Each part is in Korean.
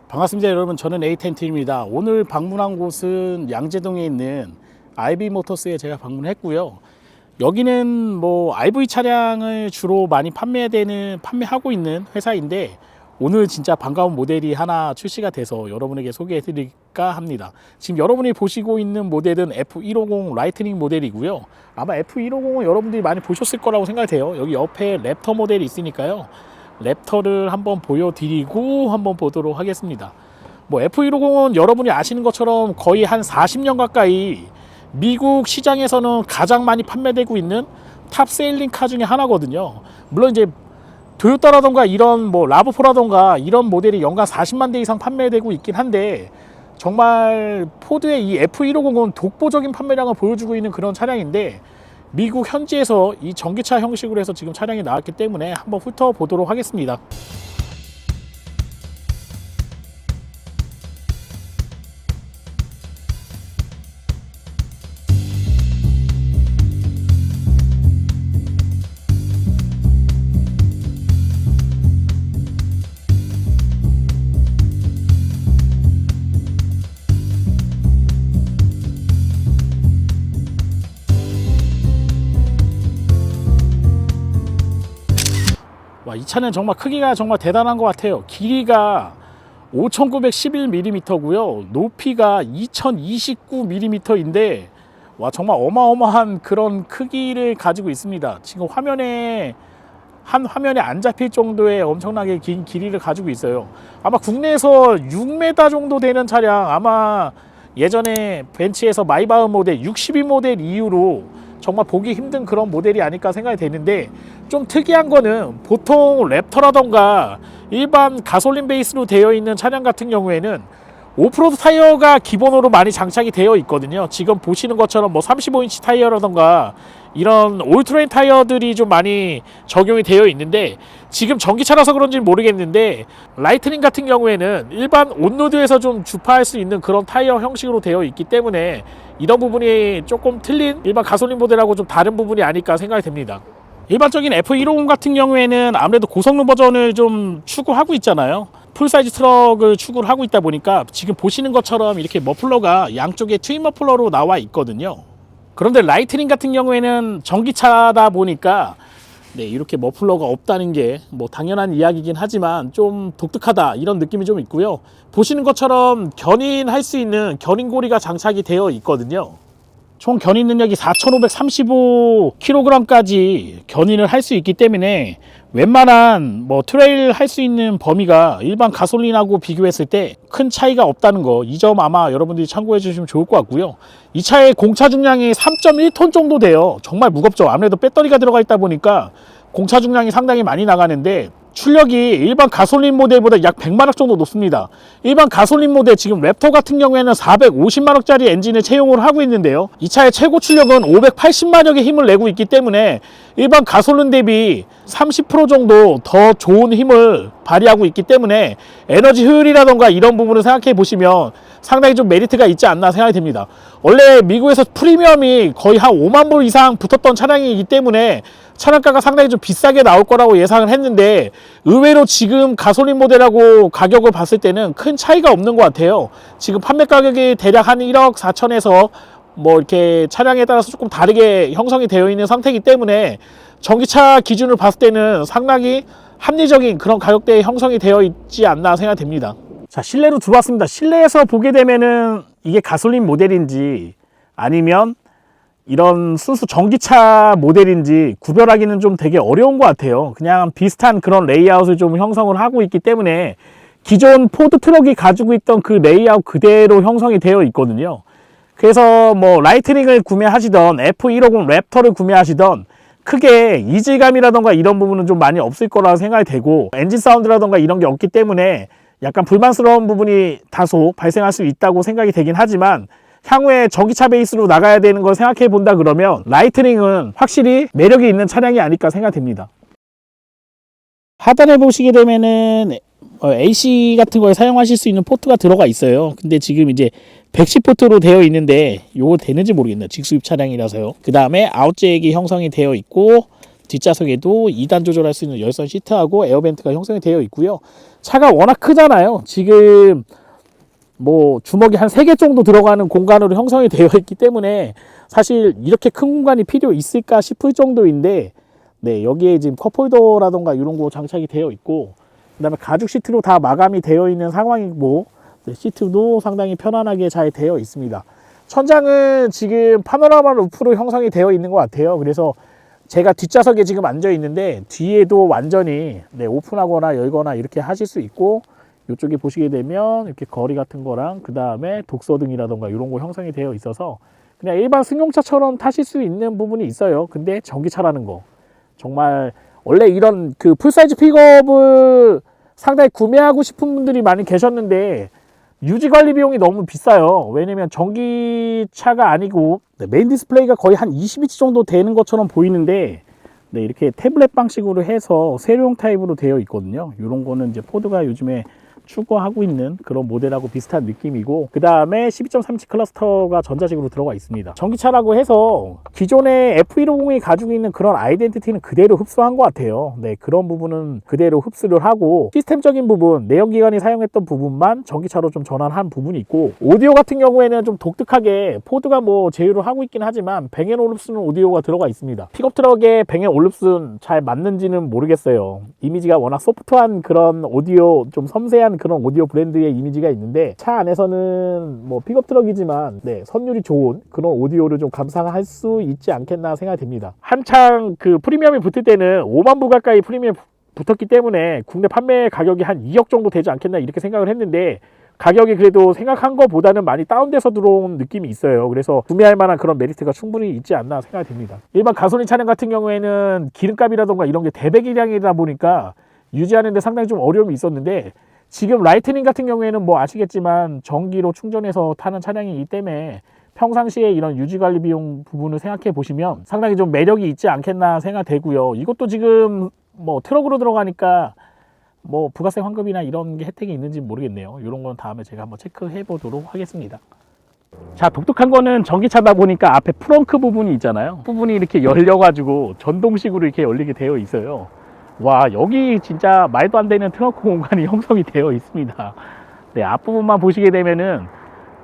반갑습니다 여러분, 저는 A10T입니다. 오늘 방문한 곳은 양재동에 있는 IB모터스에 제가 방문했고요. 여기는 뭐 RV 차량을 주로 많이 판매하고 있는 회사인데, 오늘 진짜 반가운 모델이 하나 출시가 돼서 여러분에게 소개해 드릴까 합니다. 지금 여러분이 보시고 있는 모델은 F150 라이트닝 모델이고요. 아마 F150은 여러분들이 많이 보셨을 거라고 생각돼요. 여기 옆에 랩터 모델이 있으니까요, 랩터를 한번 보여드리고 한번 보도록 하겠습니다. 뭐 F150은 여러분이 아시는 것처럼 거의 한 40년 가까이 미국 시장에서는 가장 많이 판매되고 있는 탑 세일링 카 중에 하나거든요. 물론 이제 토요타라던가 이런 뭐 라브4라던가 이런 모델이 연간 40만 대 이상 판매되고 있긴 한데, 정말 포드의 이 F150은 독보적인 판매량을 보여주고 있는 그런 차량인데, 미국 현지에서 이 전기차 형식으로 해서 지금 차량이 나왔기 때문에 한번 훑어보도록 하겠습니다. 와, 이 차는 정말 크기가 정말 대단한 것 같아요. 길이가 5911mm고요. 높이가 2029mm인데, 와, 정말 어마어마한 그런 크기를 가지고 있습니다. 지금 화면에 안 잡힐 정도의 엄청나게 긴 길이를 가지고 있어요. 아마 국내에서 6m 정도 되는 차량, 아마 예전에 벤츠에서 마이바흐 모델 62 모델 이후로 정말 보기 힘든 그런 모델이 아닐까 생각이 되는데, 좀 특이한 거는 보통 랩터라던가 일반 가솔린 베이스로 되어 있는 차량 같은 경우에는 오프로드 타이어가 기본으로 많이 장착이 되어 있거든요. 지금 보시는 것처럼 뭐 35인치 타이어라던가 이런 올트레인 타이어들이 좀 많이 적용이 되어 있는데, 지금 전기차라서 그런지는 모르겠는데 라이트닝 같은 경우에는 일반 온로드에서 좀 주파할 수 있는 그런 타이어 형식으로 되어 있기 때문에 이런 부분이 조금 틀린 일반 가솔린 모델하고 좀 다른 부분이 아닐까 생각이 됩니다. 일반적인 F150 같은 경우에는 아무래도 고성능 버전을 좀 추구하고 있잖아요. 풀사이즈 트럭을 추구를 하고 있다 보니까 지금 보시는 것처럼 이렇게 머플러가 양쪽에 트윈 머플러로 나와 있거든요. 그런데 라이트닝 같은 경우에는 전기차다 보니까 이렇게 머플러가 없다는 게 뭐 당연한 이야기긴 하지만 좀 독특하다, 이런 느낌이 좀 있고요. 보시는 것처럼 견인할 수 있는 견인고리가 장착이 되어 있거든요. 총 견인 능력이 4535kg까지 견인을 할 수 있기 때문에 웬만한 뭐 트레일 할 수 있는 범위가 일반 가솔린하고 비교했을 때 큰 차이가 없다는 거, 이 점 아마 여러분들이 참고해 주시면 좋을 것 같고요. 이 차의 공차 중량이 3.1톤 정도 돼요. 정말 무겁죠. 아무래도 배터리가 들어가 있다 보니까 공차 중량이 상당히 많이 나가는데, 출력이 일반 가솔린 모델보다 약 100마력 정도 높습니다. 일반 가솔린 모델 지금 랩터 같은 경우에는 450마력짜리 엔진을 채용을 하고 있는데요, 이 차의 최고 출력은 580마력의 힘을 내고 있기 때문에 일반 가솔린 대비 30% 정도 더 좋은 힘을 발휘하고 있기 때문에 에너지 효율이라던가 이런 부분을 생각해 보시면 상당히 좀 메리트가 있지 않나 생각이 됩니다. 원래 미국에서 프리미엄이 거의 한 5만 불 이상 붙었던 차량이기 때문에 차량가가 상당히 좀 비싸게 나올 거라고 예상을 했는데, 의외로 지금 가솔린 모델하고 가격을 봤을 때는 큰 차이가 없는 것 같아요. 지금 판매 가격이 대략 한 1억 4천에서 뭐 이렇게 차량에 따라서 조금 다르게 형성이 되어 있는 상태이기 때문에 전기차 기준으로 봤을 때는 상당히 합리적인 그런 가격대에 형성이 되어 있지 않나 생각됩니다. 자, 실내로 들어왔습니다. 실내에서 보게 되면은 이게 가솔린 모델인지 아니면 이런 순수 전기차 모델인지 구별하기는 좀 되게 어려운 것 같아요. 그냥 비슷한 그런 레이아웃을 좀 형성을 하고 있기 때문에 기존 포드 트럭이 가지고 있던 그 레이아웃 그대로 형성이 되어 있거든요. 그래서 뭐 라이트닝을 구매하시던 F150 랩터를 구매하시던 크게 이질감이라던가 이런 부분은 좀 많이 없을 거라고 생각이 되고, 엔진 사운드라던가 이런 게 없기 때문에 약간 불만스러운 부분이 다소 발생할 수 있다고 생각이 되긴 하지만, 향후에 전기차 베이스로 나가야 되는 걸 생각해 본다 그러면 라이트닝은 확실히 매력이 있는 차량이 아닐까 생각됩니다. 하단에 보시게 되면은 AC 같은 걸 사용하실 수 있는 포트가 들어가 있어요. 근데 지금 이제 110 포트로 되어 있는데 요거 되는지 모르겠네요. 직수입 차량이라서요. 그 다음에 아웃잭이 형성이 되어 있고, 뒷좌석에도 2단 조절할 수 있는 열선 시트하고 에어벤트가 형성이 되어 있고요. 차가 워낙 크잖아요. 지금 뭐 주먹이 한 3개 정도 들어가는 공간으로 형성이 되어 있기 때문에 사실 이렇게 큰 공간이 필요 있을까 싶을 정도인데, 네, 여기에 지금 컵홀더라던가 이런 거 장착이 되어 있고, 그 다음에 가죽 시트로 다 마감이 되어 있는 상황이고, 네, 시트도 상당히 편안하게 잘 되어 있습니다. 천장은 지금 파노라마 루프로 형성이 되어 있는 것 같아요. 그래서 제가 뒷좌석에 지금 앉아 있는데 뒤에도 완전히, 네, 오픈하거나 열거나 이렇게 하실 수 있고, 이쪽에 보시게 되면 이렇게 거리 같은 거랑 그 다음에 독서등이라던가 이런 거 형성이 되어 있어서 그냥 일반 승용차처럼 타실 수 있는 부분이 있어요. 근데 전기차라는 거, 정말 원래 이런 그 풀사이즈 픽업을 상당히 구매하고 싶은 분들이 많이 계셨는데 유지관리 비용이 너무 비싸요. 왜냐면 전기차가 아니고, 네, 메인 디스플레이가 거의 한 20인치 정도 되는 것처럼 보이는데, 네, 이렇게 태블릿 방식으로 해서 세로형 타입으로 되어 있거든요. 이런 거는 이제 포드가 요즘에 추구하고 있는 그런 모델하고 비슷한 느낌이고, 그 다음에 12.3인치 클러스터가 전자식으로 들어가 있습니다. 전기차라고 해서 기존의 F150이 가지고 있는 그런 아이덴티티는 그대로 흡수한 것 같아요. 네, 그런 부분은 그대로 흡수를 하고 시스템적인 부분, 내연기관이 사용했던 부분만 전기차로 좀 전환한 부분이 있고, 오디오 같은 경우에는 좀 독특하게 포드가 뭐 제휴를 하고 있긴 하지만 뱅앤올룹슨 오디오가 들어가 있습니다. 픽업 트럭에 뱅앤올룹슨 잘 맞는지는 모르겠어요. 이미지가 워낙 소프트한 그런 오디오, 좀 섬세한 그런 오디오 브랜드의 이미지가 있는데, 차 안에서는 뭐 픽업 트럭이지만, 네, 선율이 좋은 그런 오디오를 좀 감상할 수 있지 않겠나 생각이 듭니다. 한창 그 프리미엄이 붙을 때는 5만 불 가까이 프리미엄 붙었기 때문에 국내 판매 가격이 한 2억 정도 되지 않겠나 이렇게 생각을 했는데, 가격이 그래도 생각한 것보다는 많이 다운돼서 들어온 느낌이 있어요. 그래서 구매할 만한 그런 메리트가 충분히 있지 않나 생각이 듭니다. 일반 가솔린 차량 같은 경우에는 기름값이라던가 이런 게 대배기량이다 보니까 유지하는 데 상당히 좀 어려움이 있었는데, 지금 라이트닝 같은 경우에는 뭐 아시겠지만 전기로 충전해서 타는 차량이기 때문에 평상시에 이런 유지관리 비용 부분을 생각해 보시면 상당히 좀 매력이 있지 않겠나 생각되고요. 이것도 지금 뭐 트럭으로 들어가니까 뭐 부가세 환급이나 이런 게 혜택이 있는지 모르겠네요. 이런 건 다음에 제가 한번 체크해 보도록 하겠습니다. 자, 독특한 거는 전기차다 보니까 앞에 프렁크 부분이 있잖아요. 부분이 이렇게 열려 가지고 전동식으로 이렇게 열리게 되어 있어요. 와, 여기 진짜 말도 안 되는 트렁크 공간이 형성이 되어 있습니다. 네, 앞부분만 보시게 되면은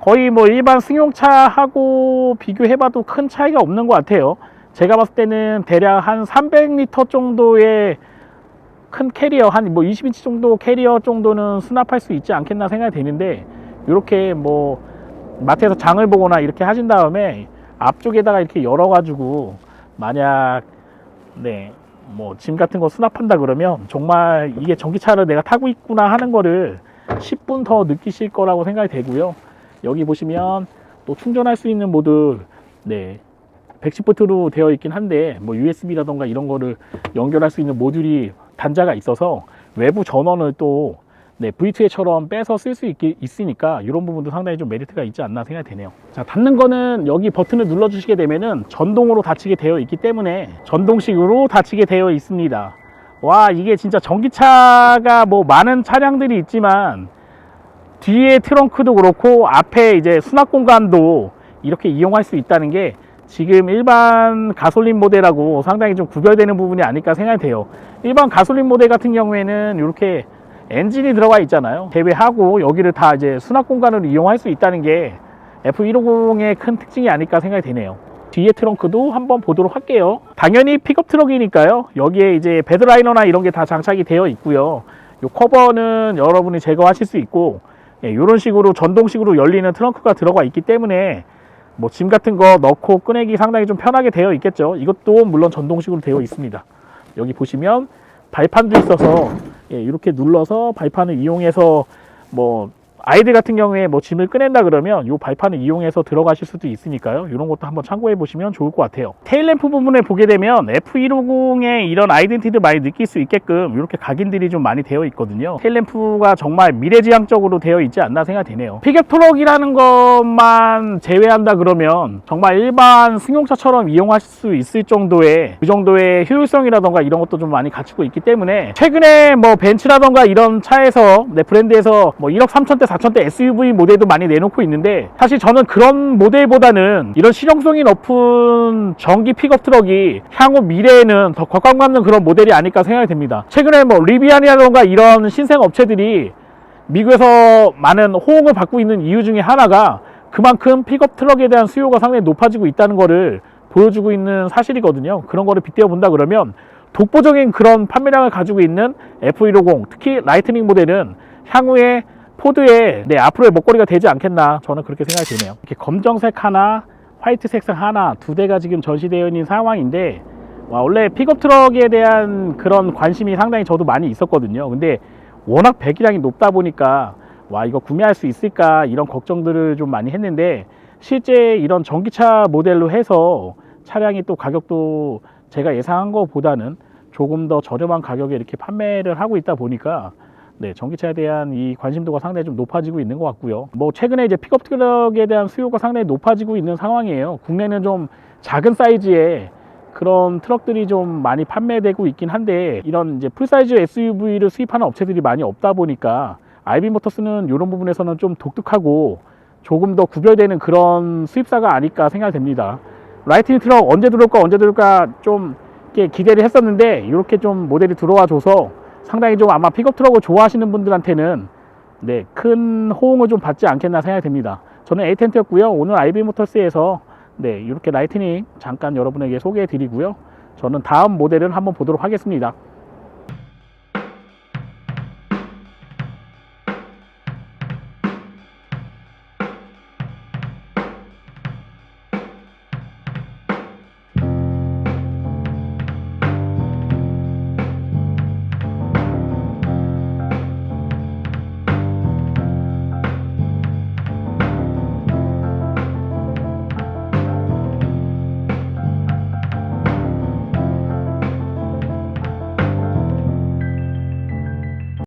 거의 뭐 일반 승용차하고 비교해봐도 큰 차이가 없는 것 같아요. 제가 봤을 때는 대략 한 300리터 정도의 큰 캐리어, 한 뭐 20인치 정도 캐리어 정도는 수납할 수 있지 않겠나 생각이 되는데, 이렇게 뭐 마트에서 장을 보거나 이렇게 하신 다음에 앞쪽에다가 이렇게 열어가지고 만약, 네, 뭐 짐 같은 거 수납한다 그러면 정말 이게 전기차를 내가 타고 있구나 하는 거를 10분 더 느끼실 거라고 생각이 되고요. 여기 보시면 또 충전할 수 있는 모듈, 네, 110V로 되어 있긴 한데 뭐 USB라던가 이런 거를 연결할 수 있는 모듈이 단자가 있어서 외부 전원을 또, 네, V2처럼 빼서 쓸 수 있으니까 이런 부분도 상당히 좀 메리트가 있지 않나 생각이 되네요. 자, 닫는 거는 여기 버튼을 눌러 주시게 되면은 전동으로 닫히게 되어 있기 때문에 전동식으로 닫히게 되어 있습니다. 와, 이게 진짜 전기차가 뭐 많은 차량들이 있지만 뒤에 트렁크도 그렇고 앞에 이제 수납 공간도 이렇게 이용할 수 있다는 게 지금 일반 가솔린 모델하고 상당히 좀 구별되는 부분이 아닐까 생각이 돼요. 일반 가솔린 모델 같은 경우에는 이렇게 엔진이 들어가 있잖아요. 제외하고 여기를 다 이제 수납 공간으로 이용할 수 있다는 게 F150의 큰 특징이 아닐까 생각이 되네요. 뒤에 트렁크도 한번 보도록 할게요. 당연히 픽업 트럭이니까요. 여기에 이제 베드라이너나 이런 게 다 장착이 되어 있고요. 이 커버는 여러분이 제거하실 수 있고, 이런 식으로 전동식으로 열리는 트렁크가 들어가 있기 때문에 뭐 짐 같은 거 넣고 꺼내기 상당히 좀 편하게 되어 있겠죠. 이것도 물론 전동식으로 되어 있습니다. 여기 보시면 발판도 있어서, 이렇게 눌러서 발판을 이용해서 뭐 아이들 같은 경우에 뭐 짐을 꺼낸다 그러면 이 발판을 이용해서 들어가실 수도 있으니까요. 이런 것도 한번 참고해 보시면 좋을 것 같아요. 테일램프 부분에 보게 되면 F150의 이런 아이덴티티를 많이 느낄 수 있게끔 이렇게 각인들이 좀 많이 되어 있거든요. 테일램프가 정말 미래지향적으로 되어 있지 않나 생각이 되네요. 픽업 트럭이라는 것만 제외한다 그러면 정말 일반 승용차처럼 이용하실 수 있을 정도의 그 정도의 효율성이라던가 이런 것도 좀 많이 갖추고 있기 때문에, 최근에 뭐 벤츠라던가 이런 차에서, 네, 브랜드에서 뭐 1억 3천대 4,000대 SUV 모델도 많이 내놓고 있는데, 사실 저는 그런 모델보다는 이런 실용성이 높은 전기 픽업 트럭이 향후 미래에는 더 곽광받는 그런 모델이 아닐까 생각이 됩니다. 최근에 뭐 리비안이라던가 이런 신생 업체들이 미국에서 많은 호응을 받고 있는 이유 중에 하나가 그만큼 픽업 트럭에 대한 수요가 상당히 높아지고 있다는 거를 보여주고 있는 사실이거든요. 그런 거를 빗대어 본다 그러면 독보적인 그런 판매량을 가지고 있는 F150, 특히 라이트닝 모델은 향후에 포드의 앞으로의 먹거리가 되지 않겠나, 저는 그렇게 생각이 드네요. 이렇게 검정색 하나, 화이트 색상 하나, 두 대가 지금 전시되어 있는 상황인데, 원래 픽업 트럭에 대한 그런 관심이 상당히 저도 많이 있었거든요. 근데 워낙 배기량이 높다 보니까 이거 구매할 수 있을까 이런 걱정들을 좀 많이 했는데, 실제 이런 전기차 모델로 해서 차량이 또 가격도 제가 예상한 것보다는 조금 더 저렴한 가격에 이렇게 판매를 하고 있다 보니까 전기차에 대한 이 관심도가 상당히 좀 높아지고 있는 것 같고요. 뭐 최근에 이제 픽업 트럭에 대한 수요가 상당히 높아지고 있는 상황이에요. 국내는 좀 작은 사이즈의 그런 트럭들이 좀 많이 판매되고 있긴 한데, 이런 이제 풀사이즈 SUV를 수입하는 업체들이 많이 없다 보니까 IB 모터스는 이런 부분에서는 좀 독특하고 조금 더 구별되는 그런 수입사가 아닐까 생각이 됩니다. 라이트닝 트럭 언제 들어올까 좀 이렇게 기대를 했었는데, 이렇게 좀 모델이 들어와 줘서 상당히 좀 아마 픽업 트럭을 좋아하시는 분들한테는 큰 호응을 좀 받지 않겠나 생각이 됩니다. 저는 에이텐트였고요. 오늘 IB 모터스에서 이렇게 라이트닝 잠깐 여러분에게 소개해 드리고요. 저는 다음 모델을 한번 보도록 하겠습니다.